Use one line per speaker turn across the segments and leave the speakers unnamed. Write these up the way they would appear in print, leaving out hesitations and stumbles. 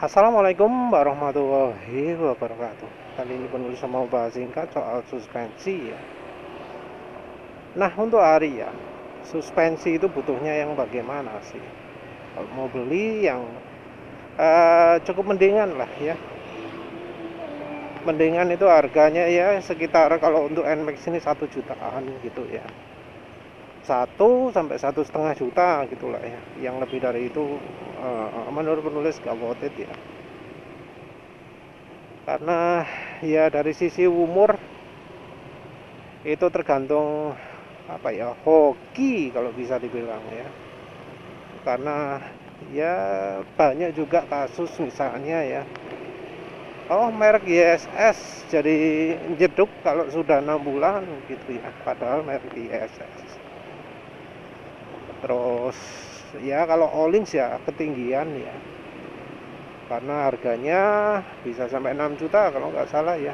Assalamualaikum warahmatullahi wabarakatuh. Kali ini penulis mau bahas singkat soal suspensi ya. Nah, untuk hari ya, suspensi itu butuhnya yang bagaimana sih? Kalau mau beli yang cukup mendingan lah ya. Mendingan itu harganya ya sekitar, kalau untuk NMAX ini 1 jutaan gitu ya. 1 sampai 1,5 juta gitulah ya. Yang lebih dari itu menurut penulis gak worth it ya. Karena ya dari sisi umur itu tergantung hoki kalau bisa dibilang ya. Karena ya banyak juga kasus misalnya ya, merek ISS jadi jeduk kalau sudah 6 bulan gitu ya, padahal merek ISS. Terus ya kalau Olins ya ketinggian ya, karena harganya bisa sampai 6 juta kalau nggak salah ya.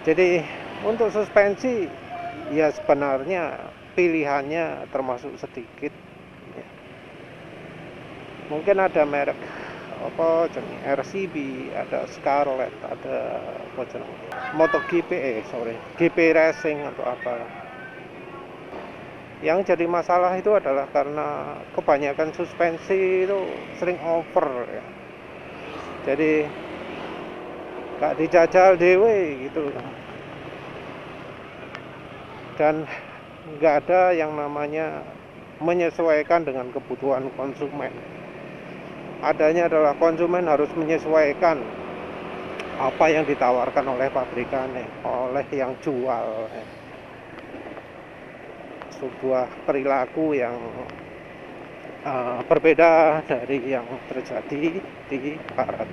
Jadi untuk suspensi ya sebenarnya pilihannya termasuk sedikit ya. Mungkin ada merek RCB, ada Scarlett, ada MotoGP, GP Racing atau apa. Yang jadi masalah itu adalah karena kebanyakan suspensi itu sering over ya. Jadi gak dijajal dewe gitu, dan nggak ada yang namanya menyesuaikan dengan kebutuhan konsumen. Adanya adalah konsumen harus menyesuaikan apa yang ditawarkan oleh pabrikannya, oleh yang jual. Sebuah perilaku yang berbeda dari yang terjadi di barat.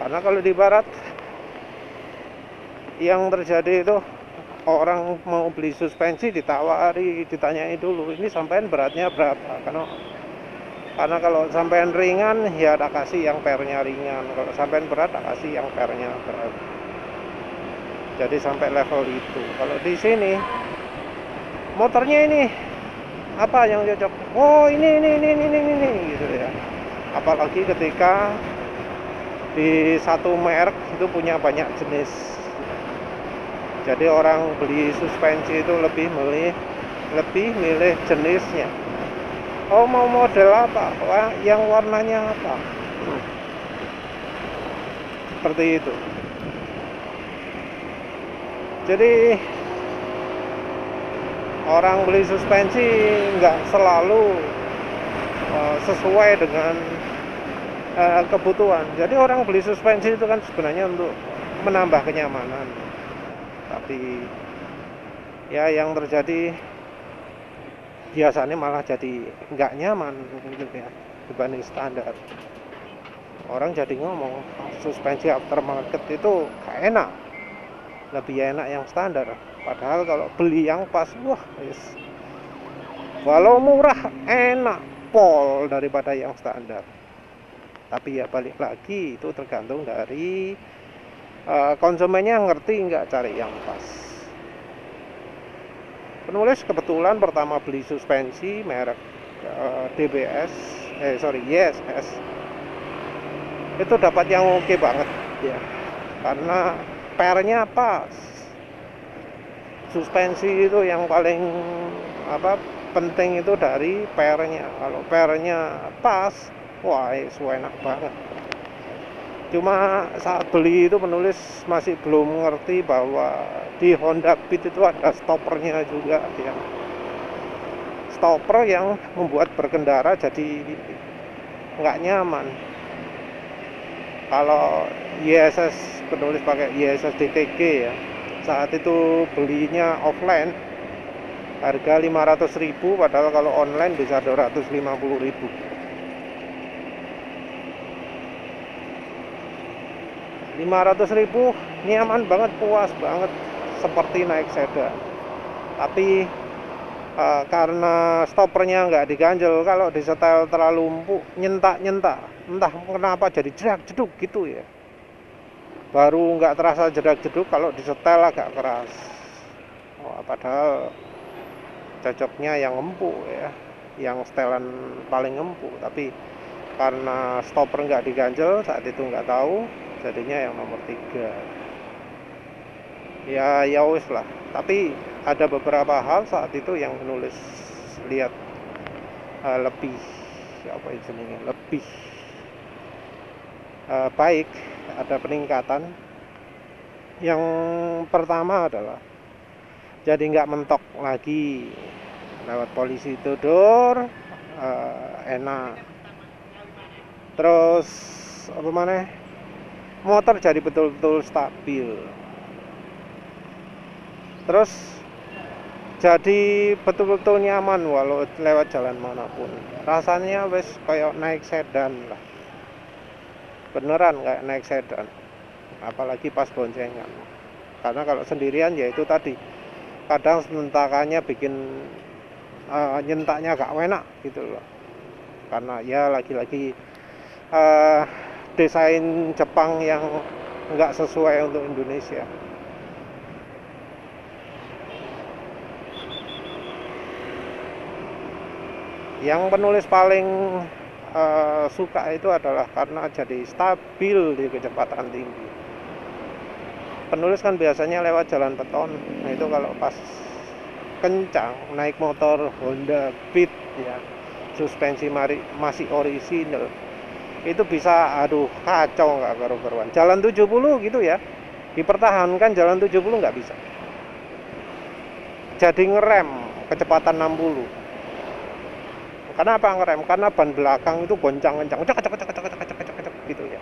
Karena kalau di barat yang terjadi itu orang mau beli suspensi ditanyai dulu, ini sampean beratnya berapa? Karena kalau sampean ringan ya tak kasih yang pernya ringan, kalau sampean berat tak kasih yang pernya berat. Jadi sampai level itu. Kalau di sini motornya ini apa yang cocok? Oh ini gitu ya. Apalagi ketika di satu merek itu punya banyak jenis. Jadi orang beli suspensi itu lebih milih jenisnya. Oh mau model apa? Yang warnanya apa? Seperti itu. Jadi orang beli suspensi nggak selalu sesuai dengan kebutuhan. Jadi orang beli suspensi itu kan sebenarnya untuk menambah kenyamanan. Tapi ya yang terjadi biasanya malah jadi nggak nyaman gitu ya dibanding standar. Orang jadi ngomong suspensi aftermarket itu gak enak, lebih enak yang standar. Padahal kalau beli yang pas, walau murah enak pol daripada yang standar. Tapi ya balik lagi itu tergantung dari konsumennya ngerti nggak cari yang pas. Penulis kebetulan pertama beli suspensi merek ISS itu dapat yang oke banget ya, karena pernya pas. Suspensi itu yang paling penting itu dari pernya. Kalau pernya pas, enak banget. Cuma saat beli itu penulis masih belum mengerti bahwa di Honda Beat itu ada stoppernya juga ya. Stopper yang membuat berkendara jadi nggak nyaman. Kalau ISS, penulis pakai ISS DTG ya, saat itu belinya offline harga 500.000, padahal kalau online bisa 250.000. Rp500.000 nyaman banget, puas banget, seperti naik sedan. Tapi karena stoppernya nggak diganjel, kalau disetel terlalu empuk nyentak, entah kenapa jadi jerak jeduk gitu ya. baru nggak terasa jedak-jeduk, kalau disetel agak keras. Padahal cocoknya yang empuk ya, yang setelan paling empuk, tapi karena stopper nggak diganjel saat itu, nggak tahu, jadinya yang nomor 3. Ya wis lah. Tapi ada beberapa hal saat itu yang menulis lihat lebih apa istilahnya, lebih baik, ada peningkatan. Yang pertama adalah jadi nggak mentok lagi lewat polisi tudur, enak. Terus apa mana, motor jadi betul-betul stabil. Terus jadi betul-betul nyaman walau lewat jalan manapun. Rasanya wes kayak naik sedan lah, beneran kayak naik sedan, apalagi pas boncengan. Karena kalau sendirian ya itu tadi, kadang sentakannya bikin nyentaknya gak enak gitu loh. Karena ya lagi-lagi desain Jepang yang nggak sesuai untuk Indonesia. Yang penulis paling suka itu adalah karena jadi stabil di kecepatan tinggi. Penulis kan biasanya lewat jalan beton, nah itu kalau pas kencang naik motor Honda Beat ya, suspensi masih orisinal, itu bisa kacau nggak karu-karuan. Jalan 70 gitu ya, dipertahankan jalan 70 nggak bisa, jadi ngerem kecepatan 60. Kenapa ngerem? Karena ban belakang itu goncang kencang, cek gitu ya.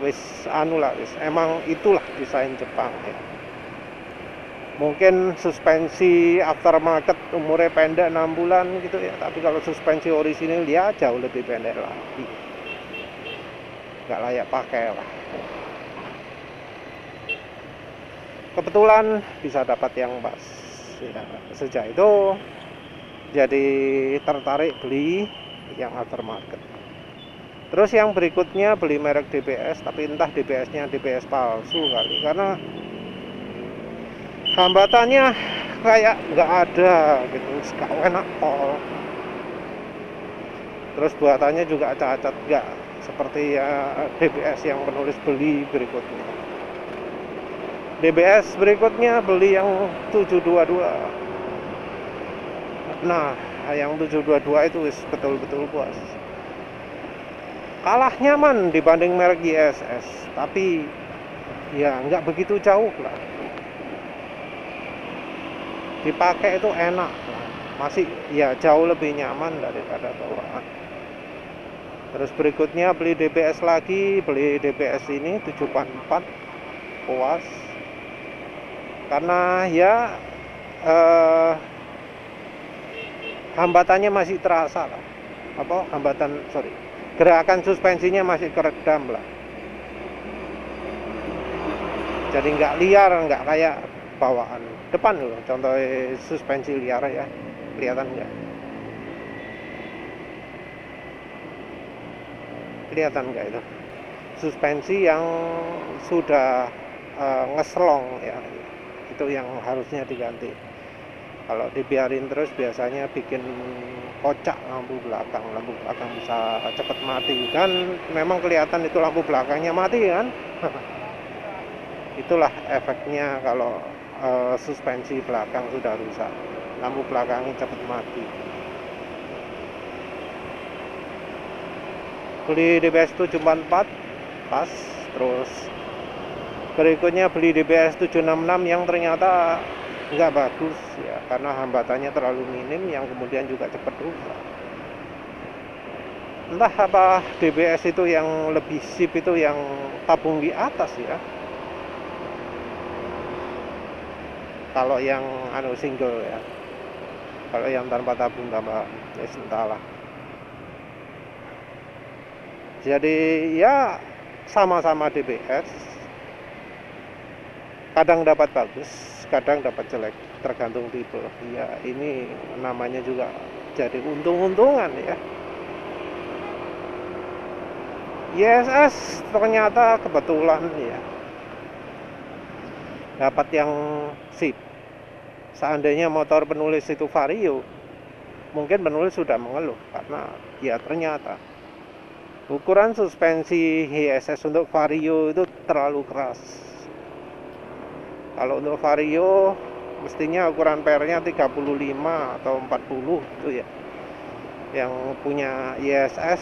Wis wis emang itulah desain Jepang ya. Mungkin suspensi aftermarket umurnya pendek 6 bulan gitu ya, tapi kalau suspensi orisinil dia jauh lebih pendek lagi, nggak layak pakai lah. Kebetulan bisa dapat yang pas ya. Sejak itu jadi tertarik beli yang aftermarket. Terus yang berikutnya beli merek DBS, tapi entah DBS-nya DBS palsu kali, karena hambatannya kayak nggak ada gitu, gak enak tol. Terus buatannya juga cacat, nggak seperti ya DBS yang penulis beli berikutnya. DBS berikutnya beli yang 722. Nah, yang 722 itu betul-betul puas. Kalah nyaman dibanding merek ISS, tapi ya nggak begitu jauh lah. Dipakai itu enak, masih ya jauh lebih nyaman daripada bawaan. Terus berikutnya beli DBS lagi, beli DBS ini 744, puas. Karena ya hambatannya masih terasa lah, gerakan suspensinya masih keredam lah, jadi nggak liar, nggak kayak bawaan depan loh. Contoh suspensi liar ya, kelihatan nggak itu suspensi yang sudah ngeselong ya, itu yang harusnya diganti. Kalau dibiarin terus biasanya bikin kocak lampu belakang bisa cepet mati, dan memang kelihatan itu lampu belakangnya mati kan. Itulah efeknya kalau suspensi belakang sudah rusak, lampu belakangnya cepet mati. Beli DBS 744 pas. Terus berikutnya beli DBS 766 yang ternyata nggak bagus ya, karena hambatannya terlalu minim, yang kemudian juga cepat rusak. Entah apa DBS itu yang lebih sip itu yang tabung di atas ya, kalau yang single ya. Kalau yang tanpa tabung tambahan ya entahlah. Jadi ya sama-sama DBS, kadang dapat bagus, kadang dapat jelek, tergantung tipe. Ya ini namanya juga jadi untung-untungan ya. ISS ternyata kebetulan ya dapat yang sip. Seandainya motor penulis itu Vario, mungkin penulis sudah mengeluh karena ya ternyata ukuran suspensi ISS untuk Vario itu terlalu keras. Kalau untuk Vario mestinya ukuran pernya 35 atau 40 itu ya. Yang punya ISS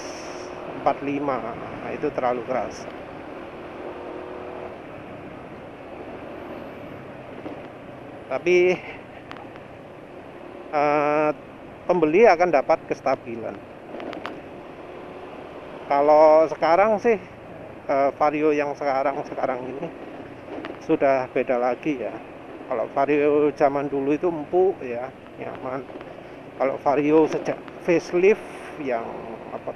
45, nah, itu terlalu keras. Tapi pembeli akan dapat kestabilan. Kalau sekarang sih Vario yang sekarang ini sudah beda lagi ya. Kalau Vario zaman dulu itu empuk ya, nyaman. Kalau Vario sejak facelift yang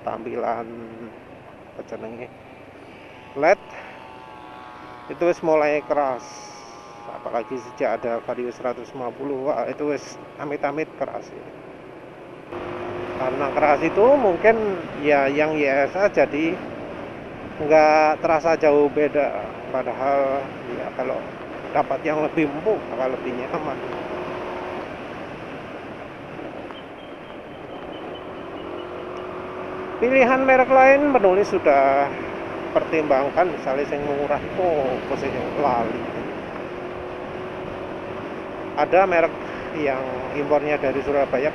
tampilan LED itu wis mulai keras. Apalagi sejak ada Vario 150, wah itu wis amit-amit keras ya. Karena keras itu mungkin ya yang ISA jadi nggak terasa jauh beda, padahal ya kalau dapat yang lebih empuk bakal lebih nyaman. Pilihan merek lain penulis sudah pertimbangkan, misalnya yang murah posisi lali. Ada merek yang impornya dari Surabaya,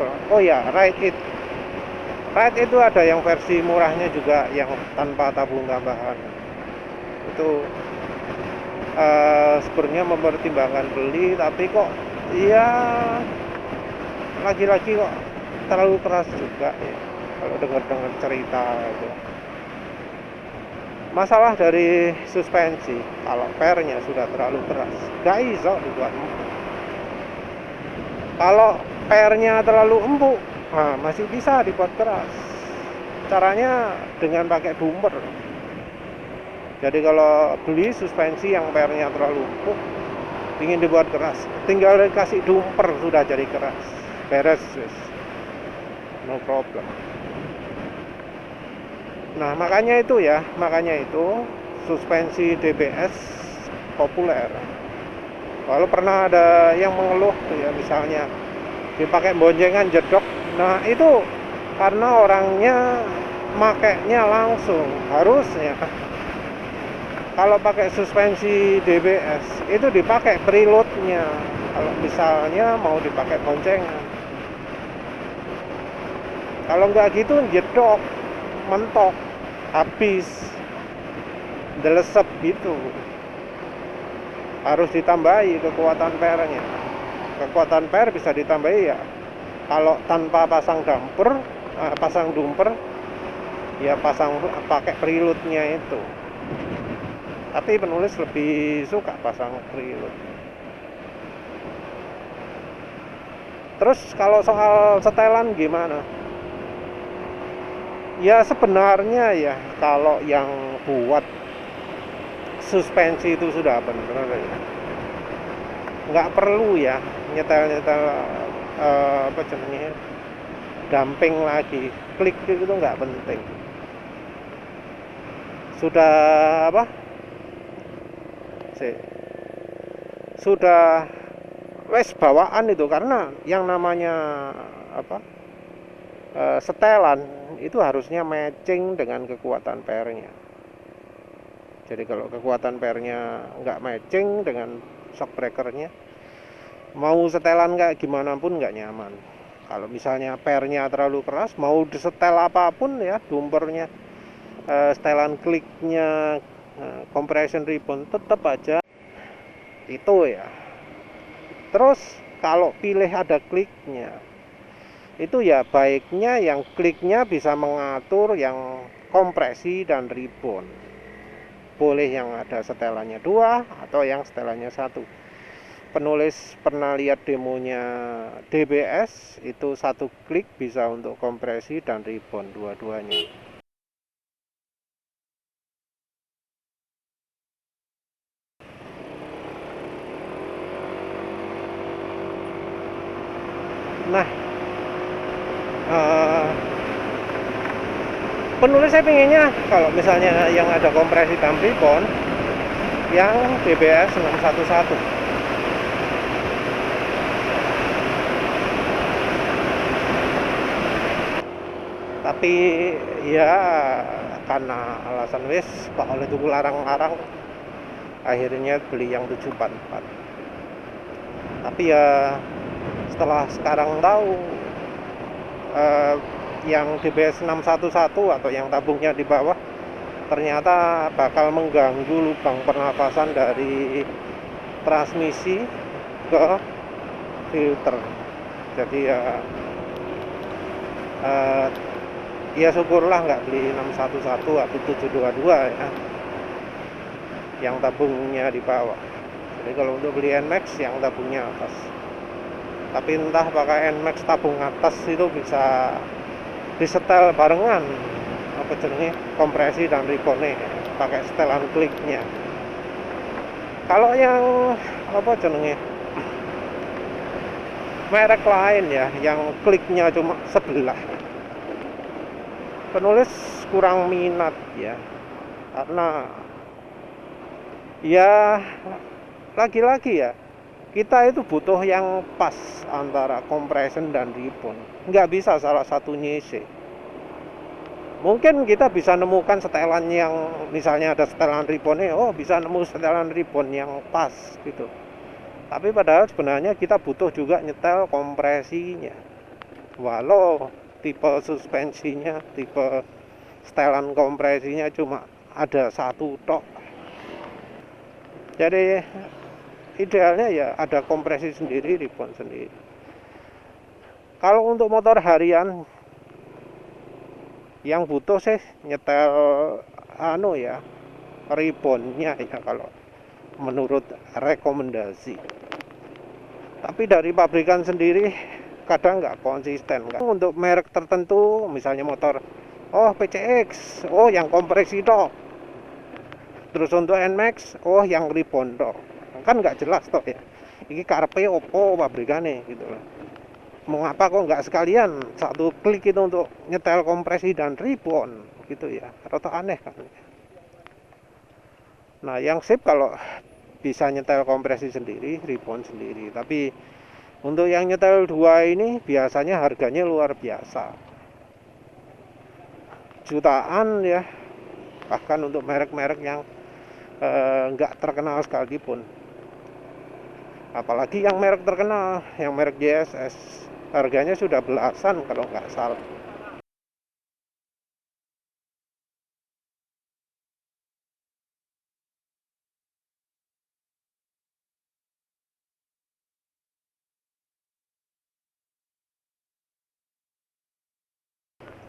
Ride itu ada yang versi murahnya juga yang tanpa tabung tambahan. Itu sebenarnya mempertimbangkan beli, tapi kok ya lagi-lagi kok terlalu keras juga ya kalau dengar cerita itu. Masalah dari suspensi, kalau pernya sudah terlalu keras gak iso dibuat empuk. Kalau pernya terlalu empuk, nah, masih bisa dibuat keras. Caranya dengan pakai bumper. Jadi kalau beli suspensi yang pernya terlalu empuk, ingin dibuat keras, tinggal dikasih bumper sudah jadi keras. Beres, no problem. Nah makanya itu suspensi DBS populer. Kalau pernah ada yang mengeluh ya, misalnya dipakai boncengan jedok, nah itu karena orangnya makainya langsung. Harusnya kalau pakai suspensi DBS itu dipakai preloadnya. Kalau misalnya mau dipakai boncengan, kalau nggak gitu jedok, mentok, habis, delesep gitu. Harus ditambahi kekuatan pernya. Kekuatan per bisa ditambahi ya kalau tanpa pasang dumper ya pakai preloadnya itu. Tapi penulis lebih suka pasang preload. Terus kalau soal setelan gimana? Ya sebenarnya ya kalau yang buat suspensi itu sudah benar ya, nggak perlu ya nyetel damping lagi, klik itu nggak penting. Sudah sudah wes bawaan itu, karena yang namanya setelan itu harusnya matching dengan kekuatan pernya. Jadi kalau kekuatan pernya nggak matching dengan shock breakernya, mau setelan kayak gimana pun nggak nyaman. Kalau misalnya pernya terlalu keras, mau disetel apapun ya, dumpernya, setelan kliknya, compression ribbon, tetap aja itu ya. Terus kalau pilih ada kliknya, itu ya baiknya yang kliknya bisa mengatur yang kompresi dan ribbon. Boleh yang ada setelannya 2 atau yang setelannya 1. Penulis pernah lihat demonya DBS, itu 1 klik bisa untuk kompresi dan ribbon dua-duanya. Nah Penulis saya pengennya kalau misalnya yang ada kompresi dan ripon yang DBS 611. Tapi ya karena alasan wis Pak oleh tuku larang-larang, akhirnya beli yang 744. Tapi ya setelah sekarang tahu yang DBS 611 atau yang tabungnya di bawah ternyata bakal mengganggu lubang pernapasan dari transmisi ke filter. Jadi ya syukurlah nggak beli 611 atau 722 ya, yang tabungnya di bawah. Jadi kalau untuk beli NMAX yang tabungnya atas. Tapi entah pakai NMAX tabung atas itu bisa disetel barengan apa jenenge kompresi dan ripone pakai setelan kliknya. Kalau yang apa jenenge merek lain ya yang kliknya cuma sebelah, penulis kurang minat ya, karena ya lagi-lagi ya kita itu butuh yang pas antara compression dan ripon, nggak bisa salah satunya isi. Mungkin kita bisa nemukan setelan yang misalnya ada setelan riponnya, oh bisa nemu setelan ripon yang pas gitu. Tapi padahal sebenarnya kita butuh juga nyetel kompresinya. Walau tipe suspensinya, tipe setelan kompresinya cuma ada satu tok. Jadi idealnya ya ada kompresi sendiri, ripon sendiri. Kalau untuk motor harian yang butuh sih nyetel ya riponnya ya kalau menurut rekomendasi. Tapi dari pabrikan sendiri kadang nggak konsisten kan. Untuk merek tertentu misalnya motor PCX yang kompresi toh, terus untuk NMAX yang ripon toh, kan nggak jelas toh ya ini karepe opo pabrikane gitu loh. Mengapa kok nggak sekalian satu klik itu untuk nyetel kompresi dan ripon gitu ya, rada aneh kan. Nah yang sip kalau bisa nyetel kompresi sendiri, ripon sendiri. Tapi untuk yang nyetel dua ini biasanya harganya luar biasa, jutaan ya, bahkan untuk merek-merek yang nggak terkenal sekalipun. Apalagi yang merek terkenal, yang merek JSS, harganya sudah belasan kalau nggak salah.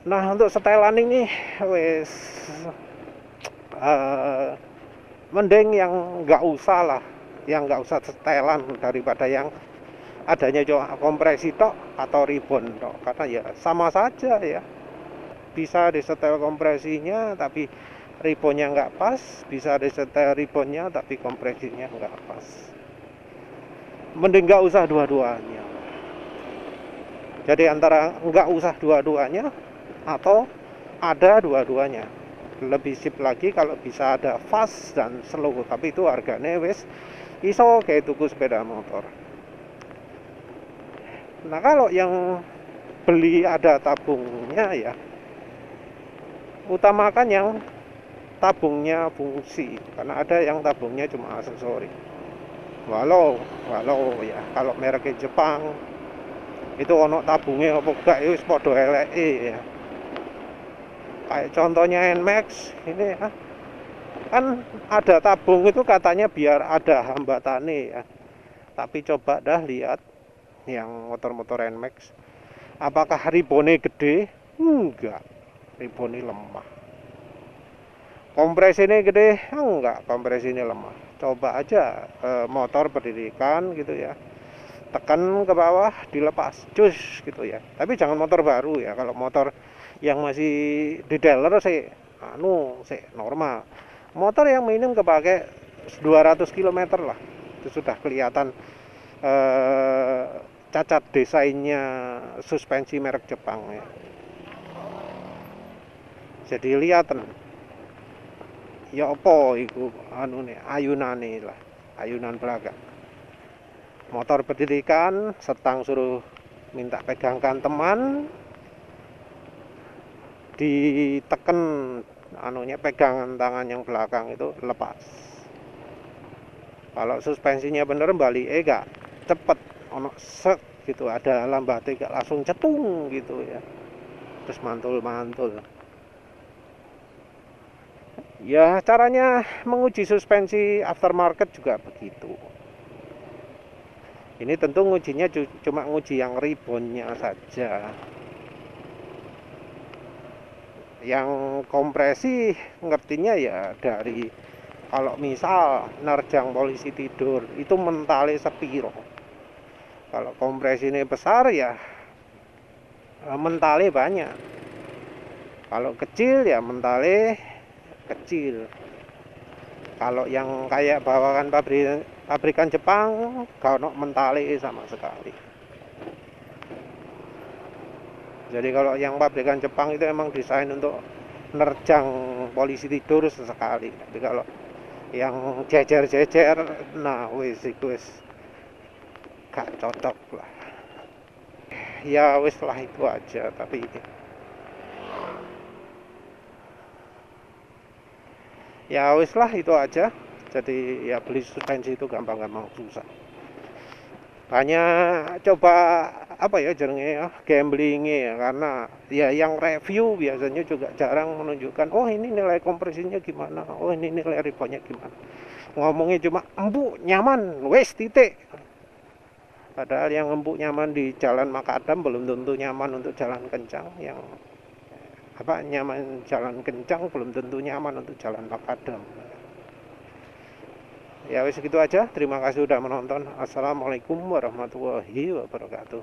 Nah untuk setelan ini wes mending yang nggak usah lah, yang nggak usah setelan daripada yang adanya cuma kompresi tok atau ribon tok, karena ya sama saja ya, bisa disetel kompresinya tapi ribonnya nggak pas, bisa disetel ribonnya tapi kompresinya nggak pas. Mending nggak usah dua-duanya. Jadi antara nggak usah dua-duanya atau ada dua-duanya. Lebih sip lagi kalau bisa ada fast dan slow, tapi itu harganya wes iso kayak tuku sepeda motor. Nah kalau yang beli ada tabungnya ya utamakan yang tabungnya fungsi, karena ada yang tabungnya cuma aksesori. Walau ya kalau mereknya Jepang itu ono tabungnya apa gak wis padha eleke ya. Kayak contohnya NMAX ini ya, kan ada tabung itu katanya biar ada hambatannya ya. Tapi coba dah lihat yang motor-motor NMAX, apakah ribone gede? Enggak, ribone lemah. Kompresinya gede? Enggak, kompresinya lemah. Coba aja motor pendidikan gitu ya, tekan ke bawah dilepas cus gitu ya. Tapi jangan motor baru ya, kalau motor yang masih di dealer sih normal. Motor yang minim kepake 200 km lah, itu sudah kelihatan cacat desainnya suspensi merek Jepang ya. Jadi liaten ya apa iku anune ayunane lah, ayunan belakang. Motor pendidikan setang suruh minta pegangkan teman, diteken anunya pegangan tangan yang belakang itu lepas. Kalau suspensinya bener balik gak cepet, ono set gitu, ada lambatnya gak langsung cetung gitu ya, terus mantul-mantul. Ya caranya menguji suspensi aftermarket juga begitu. Ini tentu ngujinya cuma nguji yang ribbonnya saja. Yang kompresi ngertinya ya dari kalau misal nerjang polisi tidur itu mentale sepiro. Kalau kompresi ini besar ya mentale banyak. Kalau kecil ya mentale kecil. Kalau yang kayak bawaan pabrikan Jepang gak ono mentale sama sekali. Jadi kalau yang pabrikan Jepang itu emang desain untuk nerjang polisi tidur sesekali. Tapi kalau yang jejer-jejer, nah wis gak cocok lah. Ya wis lah itu aja. Tapi ya wis lah itu aja. Jadi ya beli suspensi itu gampang-gampang susah. Hanya coba apa ya jenenge ya gambling ya, karena ya yang review biasanya juga jarang menunjukkan oh ini nilai kompresinya gimana, oh ini nilai ribbonnya gimana. Ngomongnya cuma empuk nyaman wes titik. Padahal yang empuk nyaman di jalan makadam belum tentu nyaman untuk jalan kencang, yang apa nyaman jalan kencang belum tentu nyaman untuk jalan makadam. Ya wis gitu aja. Terima kasih sudah menonton. Assalamualaikum warahmatullahi wabarakatuh.